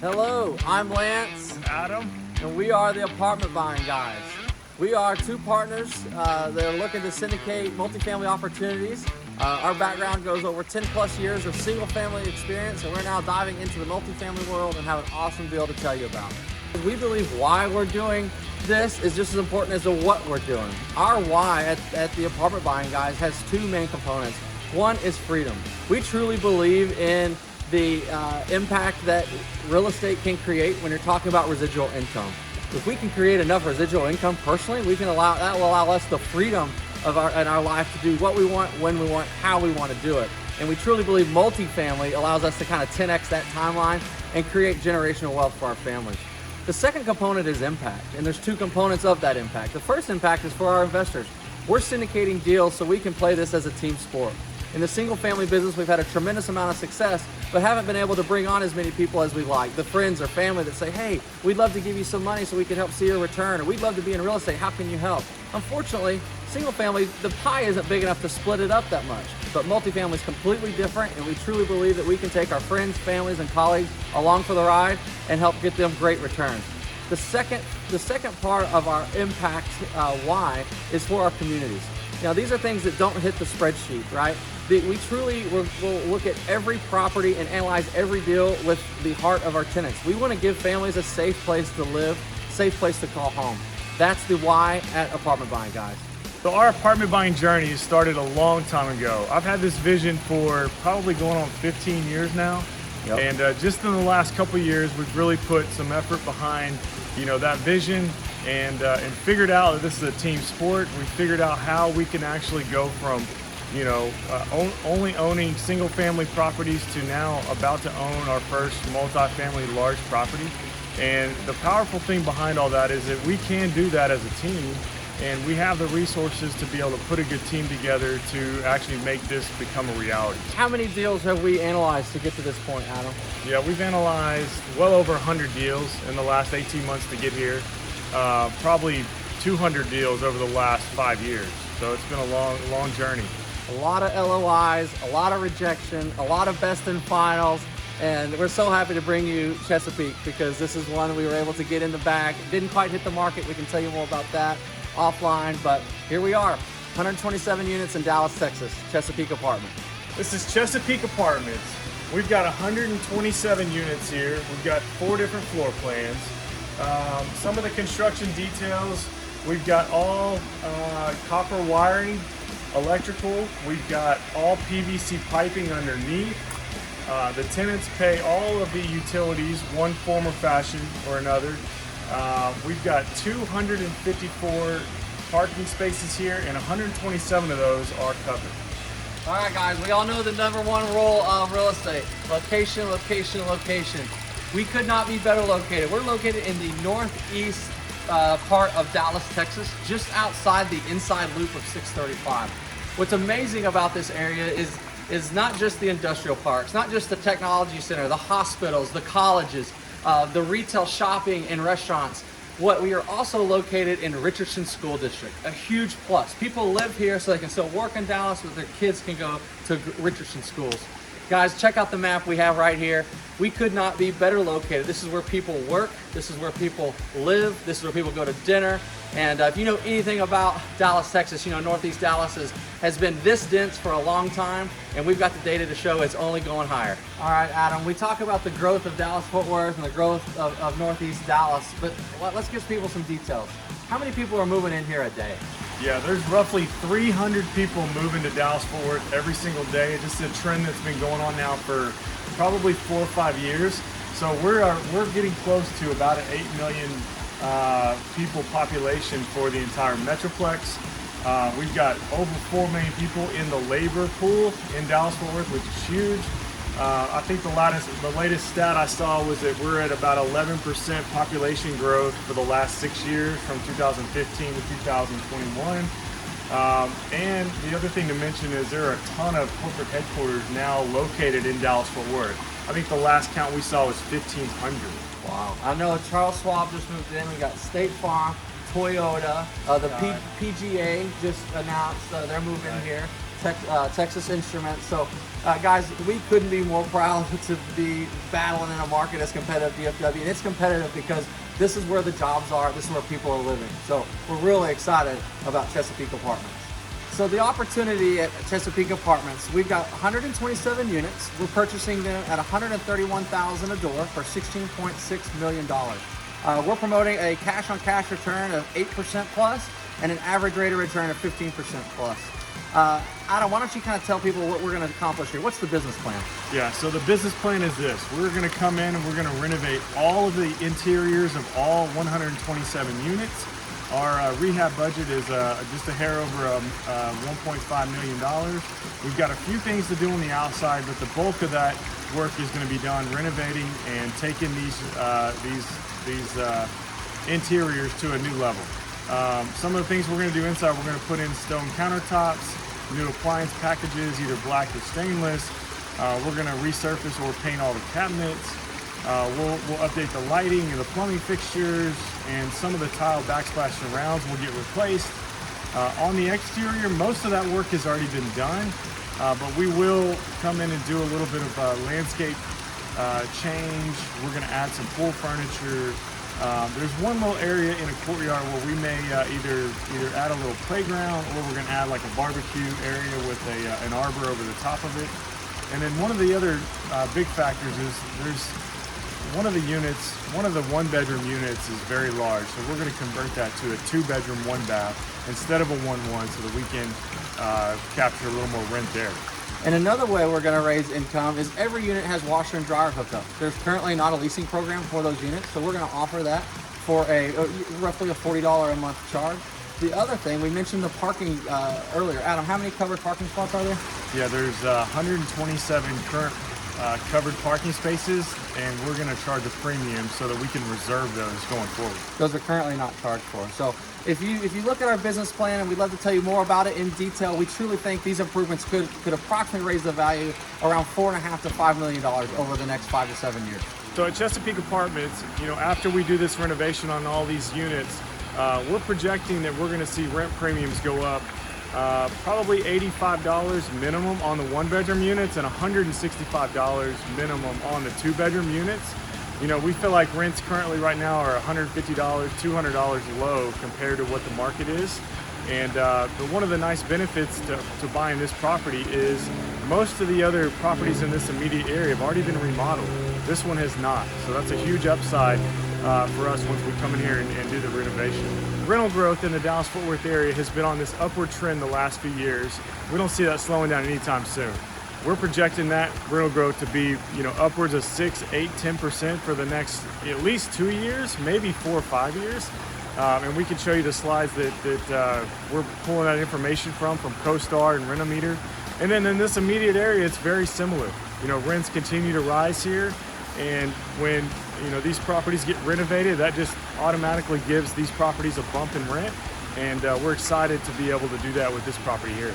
Hello, I'm Lance, Adam. and we are the Apartment Buying Guys. We are two partners that are looking to syndicate multifamily opportunities. Our background goes over 10 plus years of single family experience, and we're now diving into the multifamily world and have an awesome deal to tell you about. We believe why we're doing this is just as important as to what we're doing. Our why at the Apartment Buying Guys has two main components. One is freedom. We truly believe in the impact that real estate can create when you're talking about residual income. If we can create enough residual income personally, that will allow us the freedom in our life to do what we want, when we want, how we want to do it. And we truly believe multifamily allows us to kind of 10x that timeline and create generational wealth for our families. The second component is impact, and there's two components of that impact. The first impact is for our investors. We're syndicating deals so we can play this as a team sport. In the single family business, we've had a tremendous amount of success, but haven't been able to bring on as many people as we like. The friends or family that say, hey, we'd love to give you some money so we can help see your return, or we'd love to be in real estate, how can you help? Unfortunately, single family, the pie isn't big enough to split it up that much. But multifamily is completely different, and we truly believe that we can take our friends, families, and colleagues along for the ride and help get them great returns. The second part of our impact why is for our communities. Now, these are things that don't hit the spreadsheet, right? We truly will look at every property and analyze every deal with the heart of our tenants. We want to give families a safe place to live, safe place to call home. That's the why at Apartment Buying Guys. So our apartment buying journey started a long time ago. I've had this vision for probably going on 15 years now. Yep. And just in the last couple of years, we've really put some effort behind, that vision and figured out that this is a team sport. We figured out how we can actually go from only owning single family properties to now about to own our first multifamily large property. And the powerful thing behind all that is that we can do that as a team, and we have the resources to be able to put a good team together to actually make this become a reality. How many deals have we analyzed to get to this point, Adam? Yeah, we've analyzed well over 100 deals in the last 18 months to get here. Probably 200 deals over the last 5 years. So it's been a long journey. A lot of LOIs, a lot of rejection, a lot of best and finals, and we're so happy to bring you Chesapeake because this is one we were able to get in the bag. It didn't quite hit the market. We can tell you more about that offline, but here we are, 127 units in Dallas, Texas, Chesapeake Apartments. This is Chesapeake Apartments. We've got 127 units here. We've got 4 different floor plans. Some of the construction details, we've got all copper wiring, electrical. We've got all PVC piping underneath. The tenants pay all of the utilities, one form or fashion or another. We've got 254 parking spaces here, and 127 of those are covered. All right, guys, we all know the number one rule of real estate: location, location, location. We could not be better located. We're located in the northeast part of Dallas, Texas, just outside the inside loop of 635. What's amazing about this area is not just the industrial parks, not just the technology center, the hospitals, the colleges, the retail shopping and restaurants. We are also located in Richardson School District, a huge plus. People live here so they can still work in Dallas, but their kids can go to Richardson schools. Guys, check out the map we have right here. We could not be better located. This is where people work. This is where people live. This is where people go to dinner. And if you know anything about Dallas, Texas, Northeast Dallas has been this dense for a long time, and we've got the data to show it's only going higher. All right, Adam, we talk about the growth of Dallas-Fort Worth and the growth of Northeast Dallas, but let's give people some details. How many people are moving in here a day? Yeah, there's roughly 300 people moving to Dallas-Fort Worth every single day. This is a trend that's been going on now for probably 4 or 5 years. So we're getting close to about an 8 million people population for the entire Metroplex. We've got over 4 million people in the labor pool in Dallas-Fort Worth, which is huge. I think the latest stat I saw was that we're at about 11% population growth for the last 6 years, from 2015 to 2021. And the other thing to mention is there are a ton of corporate headquarters now located in Dallas-Fort Worth. I think the last count we saw was 1,500. Wow. I know Charles Schwab just moved in. We got State Farm, Toyota, the PGA just announced they're moving here. Texas Instruments. So, guys, we couldn't be more proud to be battling in a market as competitive as DFW, and it's competitive because this is where the jobs are, this is where people are living. So we're really excited about Chesapeake Apartments. So the opportunity at Chesapeake Apartments, we've got 127 units. We're purchasing them at $131,000 a door for $16.6 million. We're promoting a cash-on-cash return of 8% plus and an average rate of return of 15% plus. Adam, why don't you kind of tell people what we're going to accomplish here? What's the business plan? Yeah, so the business plan is this. We're going to come in and we're going to renovate all of the interiors of all 127 units. Our rehab budget is just a hair over $1.5 million. We've got a few things to do on the outside, but the bulk of that work is going to be done renovating and taking these interiors to a new level. Some of the things we're going to do inside, we're going to put in stone countertops, new appliance packages, either black or stainless. We're going to resurface or paint all the cabinets. We'll update the lighting and the plumbing fixtures, and some of the tile backsplash surrounds will get replaced. On the exterior, most of that work has already been done, but we will come in and do a little bit of landscape change. We're going to add some pool furniture. There's one little area in a courtyard where we may either add a little playground, or we're going to add like a barbecue area with an arbor over the top of it. And then one of the other big factors is there's one of the one-bedroom units is very large, so we're going to convert that to a 2-bedroom, 1-bath instead of a 1-1, so that we can capture a little more rent there. And another way we're going to raise income is every unit has washer and dryer hookup. There's currently not a leasing program for those units, so we're going to offer that for roughly a $40 a month charge. The other thing, we mentioned the parking earlier. Adam, how many covered parking spots are there? Yeah, there's 127 current covered parking spaces, and we're going to charge a premium so that we can reserve those going forward. Those are currently not charged for. So if you look at our business plan, and we'd love to tell you more about it in detail, we truly think these improvements could approximately raise the value around $4.5 to $5 million over the next 5 to 7 years. So at Chesapeake Apartments, after we do this renovation on all these units, we're projecting that we're going to see rent premiums go up probably $85 minimum on the 1-bedroom units and $165 minimum on the 2-bedroom units. We feel like rents currently right now are $150, $200 low compared to what the market is. And but one of the nice benefits to buying this property is most of the other properties in this immediate area have already been remodeled. This one has not. So that's a huge upside for us once we come in here and do the renovation. Rental growth in the Dallas-Fort Worth area has been on this upward trend the last few years. We don't see that slowing down anytime soon. We're projecting that rental growth to be, upwards of 6, 8, 10% for the next at least 2 years, maybe 4 or 5 years. And we can show you the slides that we're pulling that information from CoStar and Renometer. And then in this immediate area, it's very similar. Rents continue to rise here, and when these properties get renovated, that just automatically gives these properties a bump in rent, and we're excited to be able to do that with this property here.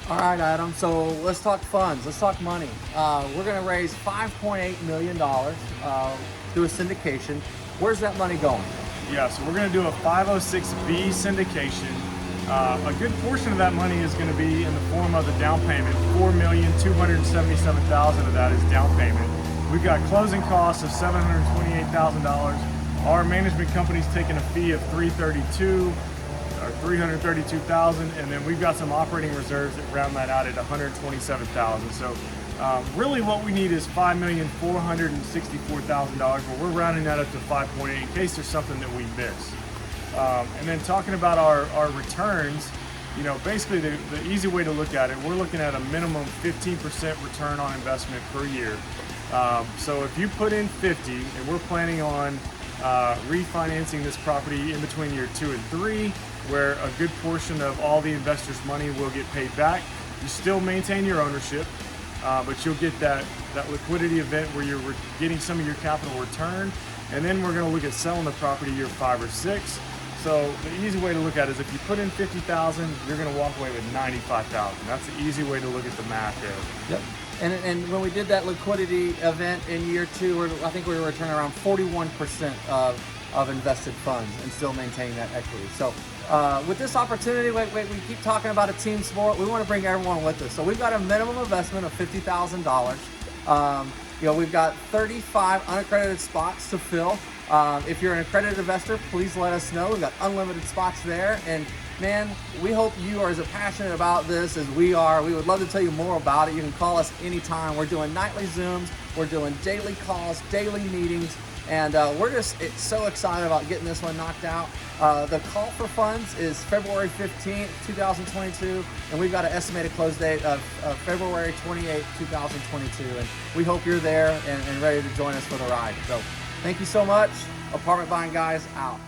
All right, Adam, so let's talk funds, let's talk money. We're going to raise $5.8 million through a syndication. Where's that money going? Yeah, so we're going to do a 506B syndication. A good portion of that money is going to be in the form of the down payment. $4,277,000 of that is down payment. We've got closing costs of $728,000. Our management company's taking a fee of $332,000, and then we've got some operating reserves that round that out at $127,000. So really what we need is $5,464,000, but we're rounding that up to 5.8 in case there's something that we miss. And then talking about our returns, basically the easy way to look at it, we're looking at a minimum 15% return on investment per year. So if you put in 50, and we're planning on refinancing this property in between year 2 and 3, where a good portion of all the investors' money will get paid back. You still maintain your ownership, but you'll get that liquidity event where you're getting some of your capital returned. And then we're going to look at selling the property year 5 or 6. So the easy way to look at it is if you put in $50,000, you're going to walk away with $95,000. That's the easy way to look at the math there. Yep. And when we did that liquidity event in year 2, I think we were returning around 41% of invested funds and still maintaining that equity. So With this opportunity, we keep talking about a team sport. We want to bring everyone with us. So we've got a minimum investment of $50,000. We've got 35 unaccredited spots to fill. If you're an accredited investor, please let us know. We've got unlimited spots there. And man, we hope you are as passionate about this as we are. We would love to tell you more about it. You can call us anytime. We're doing nightly Zooms. We're doing daily calls, daily meetings. And we're just so excited about getting this one knocked out. The call for funds is February 15th, 2022, and we've got an estimated close date of February 28th, 2022. And we hope you're there and ready to join us for the ride. So thank you so much. Apartment Buying Guys out.